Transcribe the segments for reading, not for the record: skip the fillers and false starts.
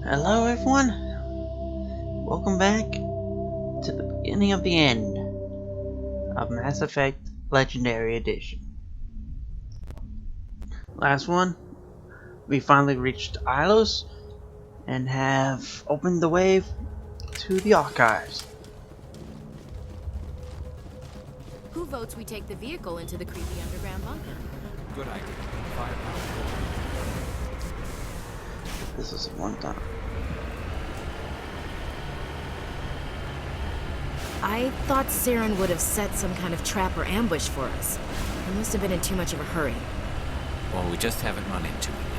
Hello everyone, welcome back to the beginning of the end of Mass Effect Legendary Edition. Last one, we finally reached Ilos and have opened the way to the archives. Who votes we take the vehicle into the creepy underground bunker? Good idea. Firepower. This is one time. I thought Saren would have set some kind of trap or ambush for us. He must have been in too much of a hurry. Well, we just haven't run into it yet.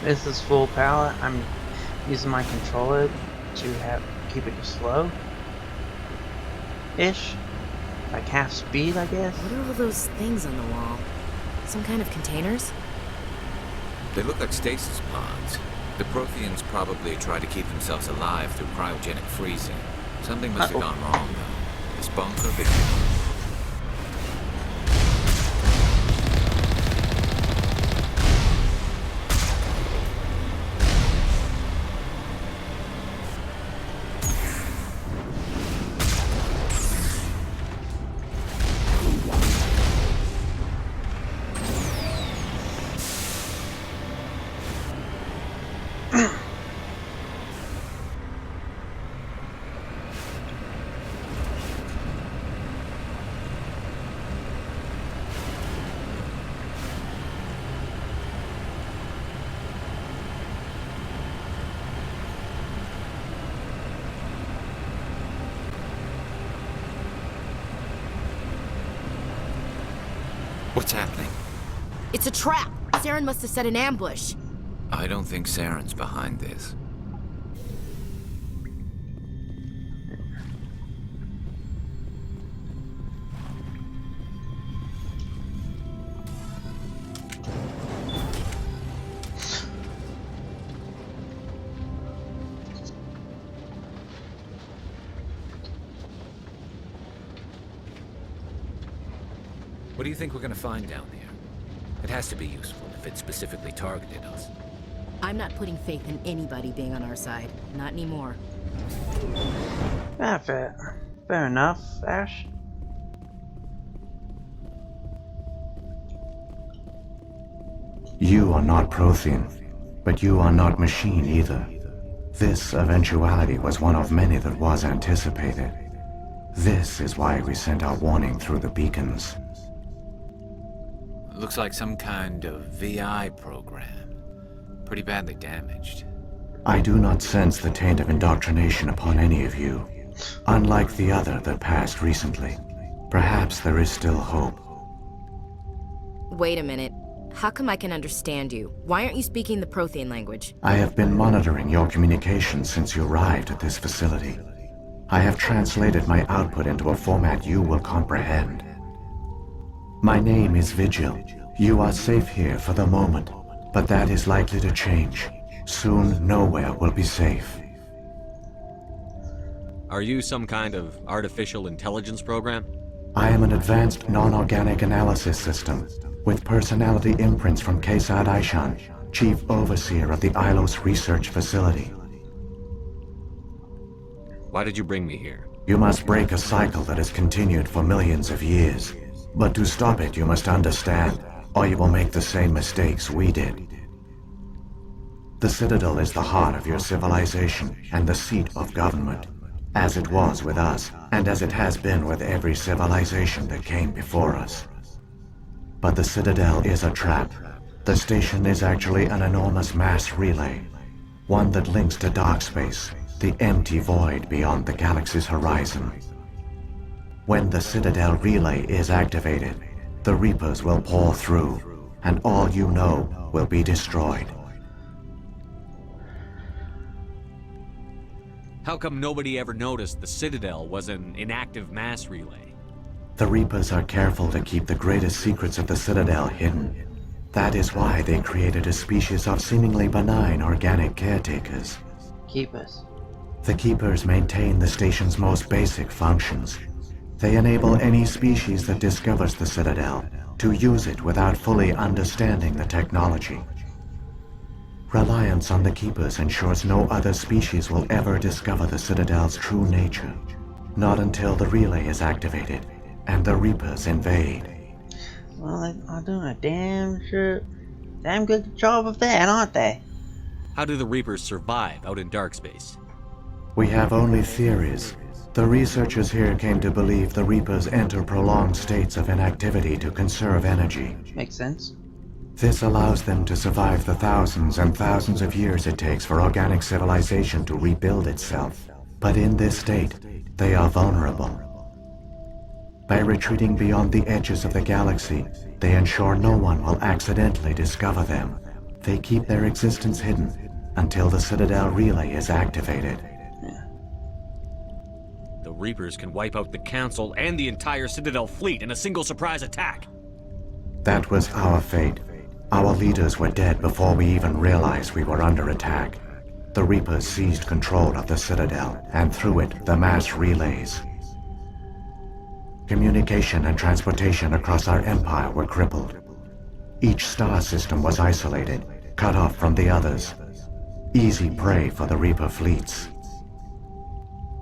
This is full power. I'm using my controller to keep it slow-ish, like half speed, I guess. What are all those things on the wall? Some kind of containers? They look like stasis pods. The Protheans probably try to keep themselves alive through cryogenic freezing. Something must have gone wrong, though. This bunker, Vigil. What's happening? It's a trap! Saren must have set an ambush. I don't think Saren's behind this. What do you think we're gonna find down there? It has to be useful if it specifically targeted us. I'm not putting faith in anybody being on our side. Not anymore. Yeah, fair enough, Ash. You are not Prothean, but you are not machine either. This eventuality was one of many that was anticipated. This is why we sent our warning through the beacons. Looks like some kind of VI program. Pretty badly damaged. I do not sense the taint of indoctrination upon any of you, unlike the other that passed recently. Perhaps there is still hope. Wait a minute. How come I can understand you? Why aren't you speaking the Prothean language? I have been monitoring your communications since you arrived at this facility. I have translated my output into a format you will comprehend. My name is Vigil. You are safe here for the moment, but that is likely to change. Soon, nowhere will be safe. Are you some kind of artificial intelligence program? I am an advanced non-organic analysis system, with personality imprints from Kesad Aishan, Chief Overseer of the Ilos Research Facility. Why did you bring me here? You must break a cycle that has continued for millions of years. But to stop it, you must understand, or you will make the same mistakes we did. The Citadel is the heart of your civilization and the seat of government, as it was with us, and as it has been with every civilization that came before us. But the Citadel is a trap. The station is actually an enormous mass relay, one that links to dark space, the empty void beyond the galaxy's horizon. When the Citadel relay is activated, the Reapers will pour through, and all you know will be destroyed. How come nobody ever noticed the Citadel was an inactive mass relay? The Reapers are careful to keep the greatest secrets of the Citadel hidden. That is why they created a species of seemingly benign organic caretakers. Keepers. The Keepers maintain the station's most basic functions. They enable any species that discovers the Citadel to use it without fully understanding the technology. Reliance on the Keepers ensures no other species will ever discover the Citadel's true nature. Not until the relay is activated and the Reapers invade. Well, they are doing a damn good job of that, aren't they? How do the Reapers survive out in dark space? We have only theories. The researchers here came to believe the Reapers enter prolonged states of inactivity to conserve energy. Makes sense. This allows them to survive the thousands and thousands of years it takes for organic civilization to rebuild itself. But in this state, they are vulnerable. By retreating beyond the edges of the galaxy, they ensure no one will accidentally discover them. They keep their existence hidden until the Citadel relay is activated. The Reapers can wipe out the Council and the entire Citadel fleet in a single surprise attack. That was our fate. Our leaders were dead before we even realized we were under attack. The Reapers seized control of the Citadel, and through it, the mass relays. Communication and transportation across our empire were crippled. Each star system was isolated, cut off from the others. Easy prey for the Reaper fleets.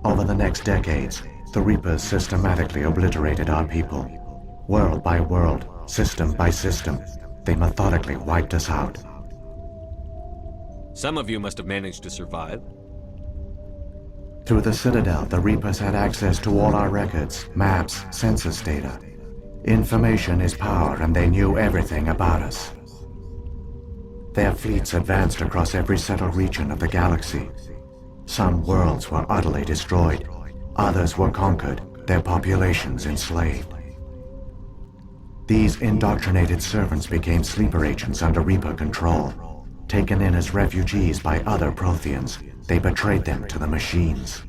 Over the next decades, the Reapers systematically obliterated our people. World by world, system by system, they methodically wiped us out. Some of you must have managed to survive. Through the Citadel, the Reapers had access to all our records, maps, census data. Information is power, and they knew everything about us. Their fleets advanced across every settled region of the galaxy. Some worlds were utterly destroyed. Others were conquered, their populations enslaved. These indoctrinated servants became sleeper agents under Reaper control. Taken in as refugees by other Protheans, they betrayed them to the machines.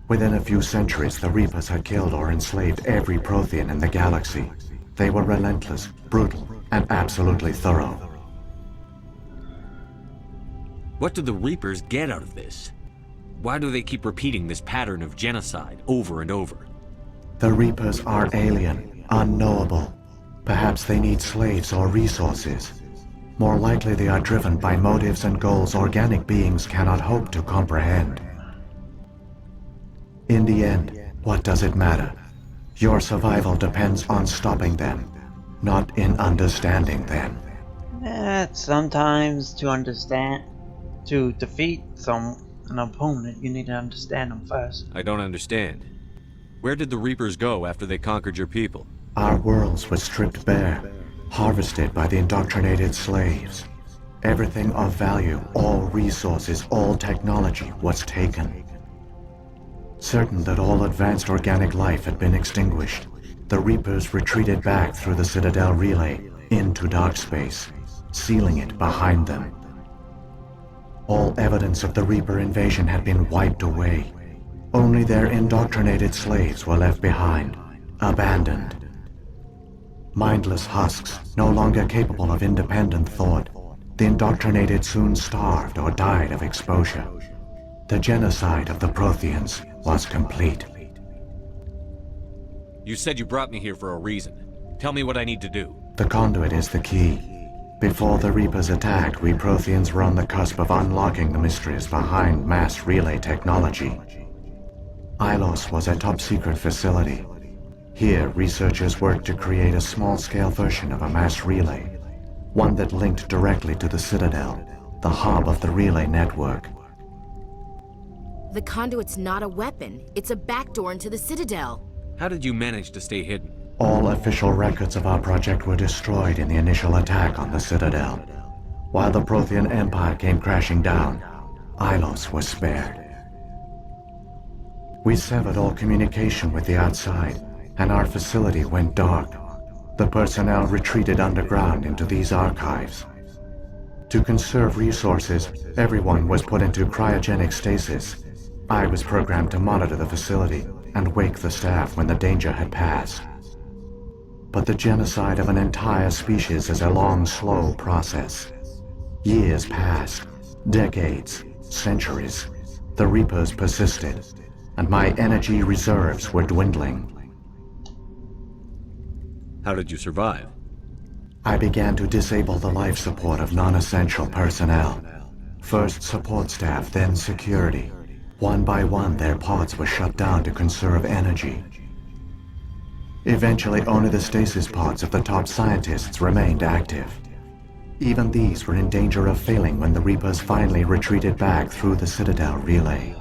Within a few centuries, the Reapers had killed or enslaved every Prothean in the galaxy. They were relentless, brutal, and absolutely thorough. What do the Reapers get out of this? Why do they keep repeating this pattern of genocide over and over? The Reapers are alien, unknowable. Perhaps they need slaves or resources. More likely they are driven by motives and goals organic beings cannot hope to comprehend. In the end, what does it matter? Your survival depends on stopping them, not in understanding them. Sometimes to defeat an opponent, you need to understand them first. I don't understand. Where did the Reapers go after they conquered your people? Our worlds were stripped bare, harvested by the indoctrinated slaves. Everything of value, all resources, all technology was taken. Certain that all advanced organic life had been extinguished, the Reapers retreated back through the Citadel relay into dark space, sealing it behind them. All evidence of the Reaper invasion had been wiped away. Only their indoctrinated slaves were left behind, abandoned. Mindless husks, no longer capable of independent thought, the indoctrinated soon starved or died of exposure. The genocide of the Protheans was complete. You said you brought me here for a reason. Tell me what I need to do. The Conduit is the key. Before the Reapers attacked, we Protheans were on the cusp of unlocking the mysteries behind mass relay technology. Ilos was a top-secret facility. Here, researchers worked to create a small-scale version of a mass relay, one that linked directly to the Citadel, the hub of the relay network. The Conduit's not a weapon. It's a backdoor into the Citadel. How did you manage to stay hidden? All official records of our project were destroyed in the initial attack on the Citadel. While the Prothean Empire came crashing down, Ilos was spared. We severed all communication with the outside, and our facility went dark. The personnel retreated underground into these archives. To conserve resources, everyone was put into cryogenic stasis. I was programmed to monitor the facility and wake the staff when the danger had passed. but the genocide of an entire species is a long, slow process. Years passed, decades, centuries. The Reapers persisted, and my energy reserves were dwindling. How did you survive? I began to disable the life support of non-essential personnel. First support staff, then security. One by one, their pods were shut down to conserve energy. Eventually, only the stasis pods of the top scientists remained active. Even these were in danger of failing when the Reapers finally retreated back through the Citadel relay.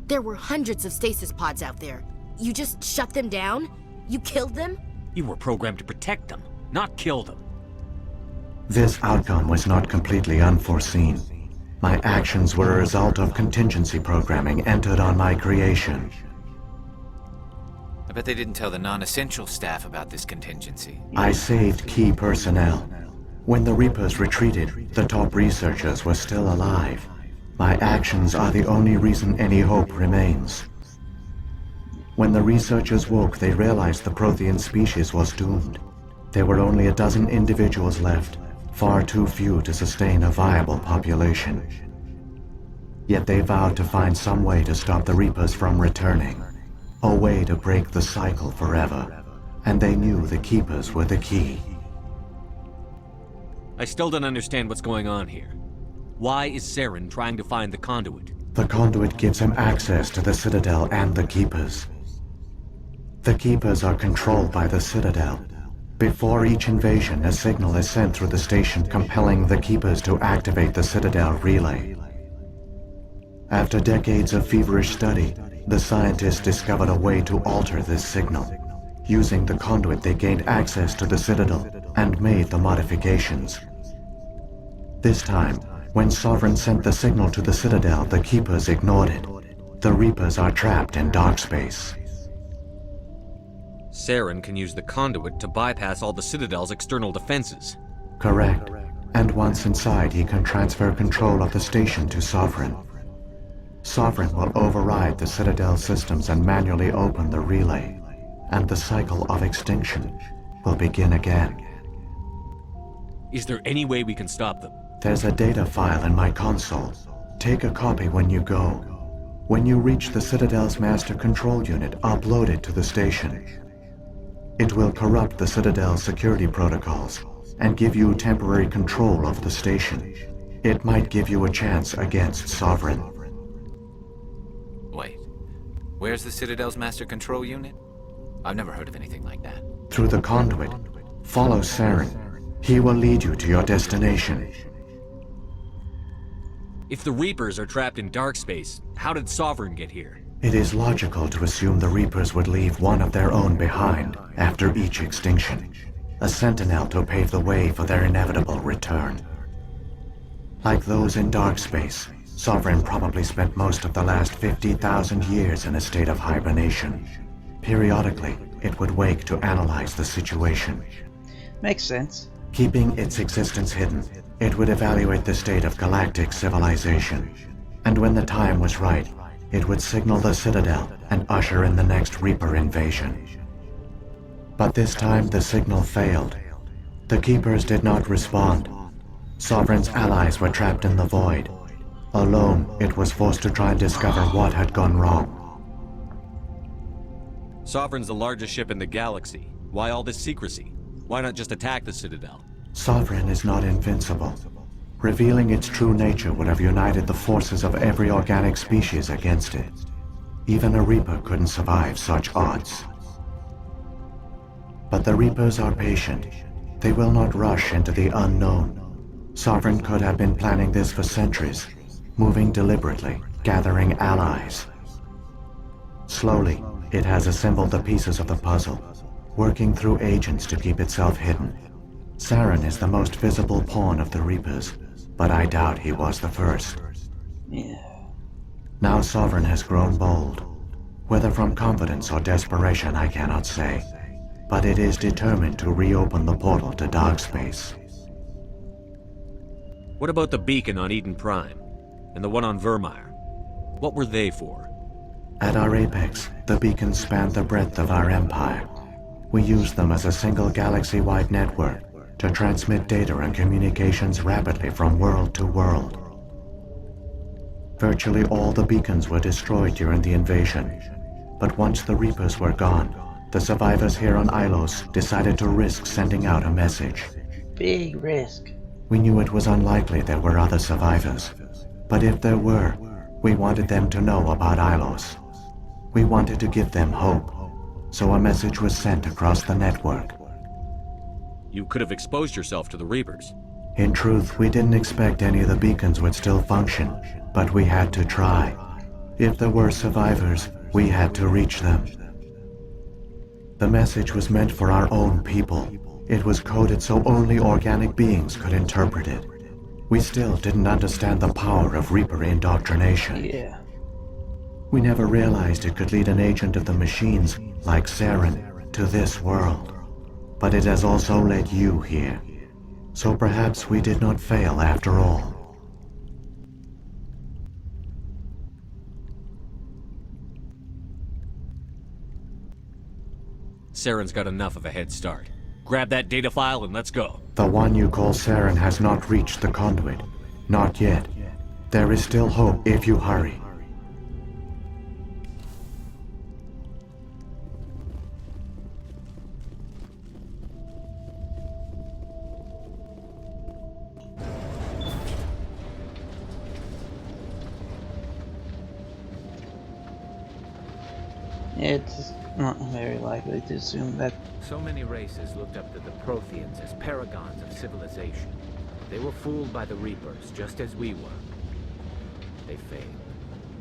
There were hundreds of stasis pods out there. You just shut them down? You killed them? You were programmed to protect them, not kill them. This outcome was not completely unforeseen. My actions were a result of contingency programming entered on my creation. I bet they didn't tell the non-essential staff about this contingency. I saved key personnel. When the Reapers retreated, the top researchers were still alive. My actions are the only reason any hope remains. When the researchers woke, they realized the Prothean species was doomed. There were only a dozen individuals left, far too few to sustain a viable population. Yet they vowed to find some way to stop the Reapers from returning. A way to break the cycle forever. And they knew the Keepers were the key. I still don't understand what's going on here. Why is Saren trying to find the Conduit? The Conduit gives him access to the Citadel and the Keepers. The Keepers are controlled by the Citadel. Before each invasion, a signal is sent through the station compelling the Keepers to activate the Citadel relay. After decades of feverish study, the scientists discovered a way to alter this signal. Using the Conduit, they gained access to the Citadel and made the modifications. This time, when Sovereign sent the signal to the Citadel, the Keepers ignored it. The Reapers are trapped in dark space. Saren can use the Conduit to bypass all the Citadel's external defenses. Correct. And once inside, he can transfer control of the station to Sovereign. Sovereign will override the Citadel systems and manually open the relay, and the cycle of extinction will begin again. Is there any way we can stop them? There's a data file in my console. Take a copy when you go. When you reach the Citadel's master control unit, upload it to the station. It will corrupt the Citadel's security protocols and give you temporary control of the station. It might give you a chance against Sovereign. Wait, where's the Citadel's master control unit? I've never heard of anything like that. Through the Conduit, follow Saren. He will lead you to your destination. If the Reapers are trapped in dark space, how did Sovereign get here? It is logical to assume the Reapers would leave one of their own behind after each extinction. A sentinel to pave the way for their inevitable return. Like those in dark space, Sovereign probably spent most of the last 50,000 years in a state of hibernation. Periodically, it would wake to analyze the situation. Makes sense. Keeping its existence hidden, it would evaluate the state of galactic civilization. And when the time was right, it would signal the Citadel and usher in the next Reaper invasion. But this time the signal failed. The Keepers did not respond. Sovereign's allies were trapped in the void. Alone, it was forced to try and discover what had gone wrong. Sovereign's the largest ship in the galaxy. Why all this secrecy? Why not just attack the Citadel? Sovereign is not invincible. Revealing its true nature would have united the forces of every organic species against it. Even a Reaper couldn't survive such odds. But the Reapers are patient. They will not rush into the unknown. Sovereign could have been planning this for centuries, moving deliberately, gathering allies. Slowly, it has assembled the pieces of the puzzle, working through agents to keep itself hidden. Saren is the most visible pawn of the Reapers, but I doubt he was the first. Yeah. Now Sovereign has grown bold. Whether from confidence or desperation, I cannot say. But it is determined to reopen the portal to dark space. What about the beacon on Eden Prime? And the one on Vermeer? What were they for? At our apex, the beacons spanned the breadth of our empire. We used them as a single galaxy-wide network to transmit data and communications rapidly from world to world. Virtually all the beacons were destroyed during the invasion, but once the Reapers were gone, the survivors here on Ilos decided to risk sending out a message. Big risk. We knew it was unlikely there were other survivors, but if there were, we wanted them to know about Ilos. We wanted to give them hope, so a message was sent across the network. You could have exposed yourself to the Reapers. In truth, we didn't expect any of the beacons would still function, but we had to try. If there were survivors, we had to reach them. The message was meant for our own people. It was coded so only organic beings could interpret it. We still didn't understand the power of Reaper indoctrination. Yeah. We never realized it could lead an agent of the machines, like Saren, to this world. But it has also led you here. So perhaps we did not fail after all. Saren's got enough of a head start. Grab that data file and let's go. The one you call Saren has not reached the Conduit. Not yet. There is still hope if you hurry. It's not very likely to assume that. So many races looked up to the Protheans as paragons of civilization. They were fooled by the Reapers, just as we were. They failed.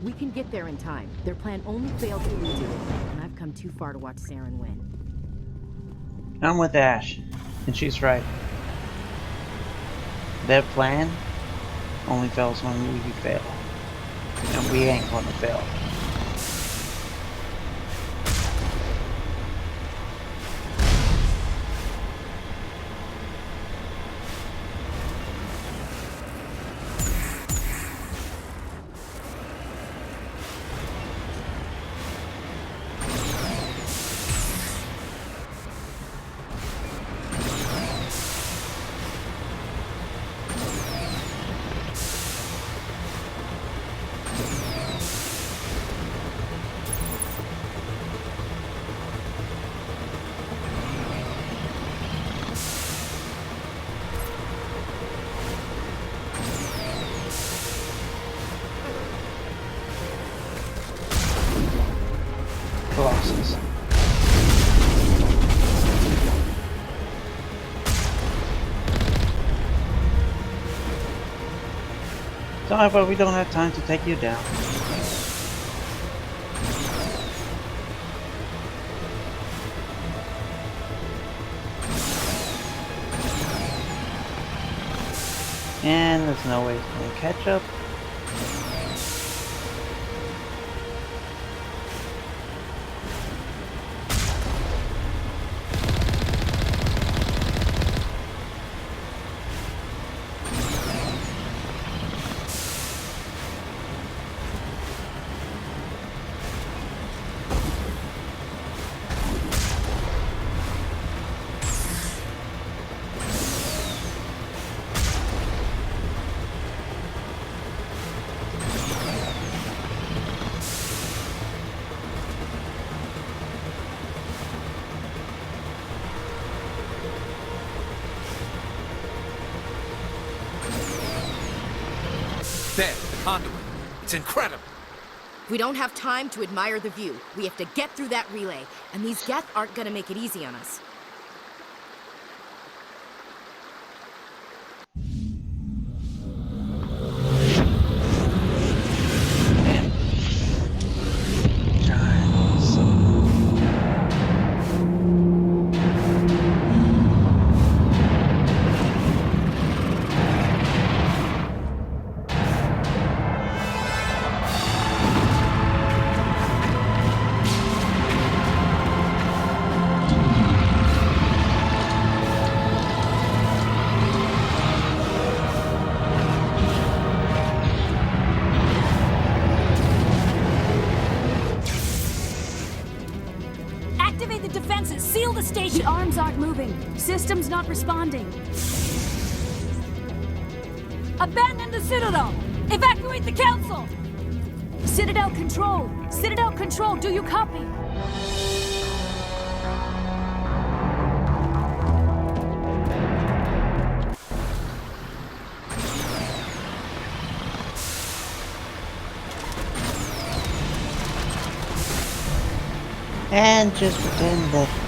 We can get there in time. Their plan only failed to redo it, and I've come too far to watch Saren win. I'm with Ash, and she's right. Their plan only fails when we fail. And we ain't gonna fail. Colossus. Sorry, but we don't have time to take you down. And there's no way it's going to catch up. There, the Conduit. It's incredible. We don't have time to admire the view. We have to get through that relay, and these Geth aren't gonna make it easy on us. The arms aren't moving. System's not responding. Abandon the Citadel! Evacuate the Council! Citadel Control! Citadel Control, do you copy? And just pretend that